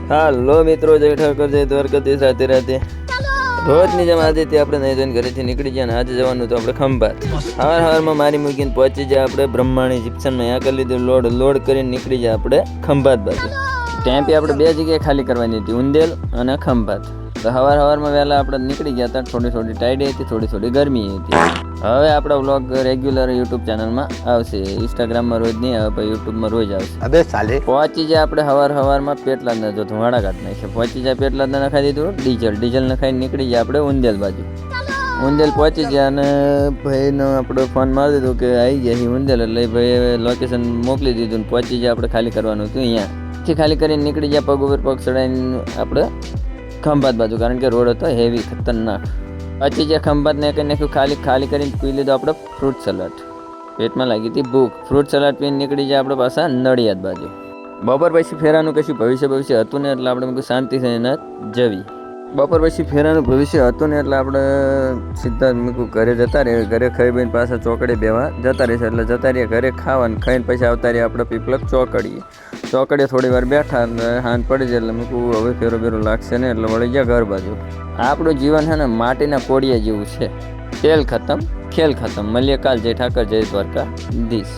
હાલો મિત્રો, જય ઠાકર, જય દ્વારકાધીશ, રાધે રાધે. રોજની જેમ આજે આપણે નહીં જોઈને ઘરેથી નીકળી ગયા ને આજે જવાનું તો આપણે ખંભાત. હવારમાં મારી મૂકીને પહોંચી જાય આપણે બ્રહ્માણી જીપ્સનમાં ત્યાં કરી લીધું લોડ કરીને નીકળી જાય આપણે ખંભાત બાજુ. ત્યાંથી આપણે બે જગ્યાએ ખાલી કરવાની હતી, ઉંદેલ અને ખંભાત. તો સવારમાં વહેલા આપણે નીકળી ગયા હતા. થોડી ટાઈડી હતી, થોડી ગરમી હતી. હવે આપણા વ્લોગ રેગ્યુલર યુટ્યુબ ચેનલમાં આવશે. ઇન્સ્ટાગ્રામમાં રોજ નહીં આવે પણ યુટ્યુબમાં રોજ આવશે. અબે સાલે પહોંચી જાય આપણે સવારમાં પેટલાદના જો ધુવાડા કાઢ નાખીએ. પહોંચી જાય પેટલાદના નખાઈ દીધું ડીઝલ નખાઈને નીકળી જાય આપણે ઉંદેલ બાજુ. ઉંદેલ પહોંચી ગયા અને ભાઈનો આપણે ફોન મારી દીધું કે આવી ગયા છે ઉંદેલ. એટલે ભાઈ લોકેશન મોકલી દીધું ને પહોંચી જાય આપણે ખાલી કરવાનું હતું અહીંયાથી. ખાલી કરીને નીકળી જાય પગ ઉપર પગ ચડાવીને આપણે ખંભાત બાજુ, કારણ કે રોડ હતો હેવી ખતરનાક. પછી જે ખંભાતને કંઈ નાખ્યું ખાલી કરીને પી લીધું આપણે ફ્રૂટ સલાડ. પેટમાં લાગી હતી ભૂખ. ફ્રૂટ સલાડ પીને નીકળી જાય આપણે પાછા નડિયાદ બાજુ. બપોર પછી ફેરાનું કશું ભવિષ્ય હતું ને એટલે આપણે શાંતિ થઈને એના જવી. બપોર પછી ફેરાનું ભવિષ્ય હતું ને એટલે આપણે સીધા મૂકું ઘરે જતા રહે. ઘરે ખાઈ બઈને પાછા ચોકડે બેવા જતા રહેશે. એટલે જતા રહીએ ઘરે ખાવાનું ખાઈને પછી આવતા રહીએ આપણે પીપલક ચોકડીએ થોડી વાર બેઠા એટલે હાથ પડી જાય. એટલે મૂકું હવે ફેરો લાગશે ને એટલે વળી ગયા ઘર બાજુ. આપણું જીવન છે ને માટીના કોડિયા જેવું છે. તેલ ખતમ, ખેલ ખતમ. મળીએ કાલ. જય ઠાકર, જય દ્વારકાધીશ.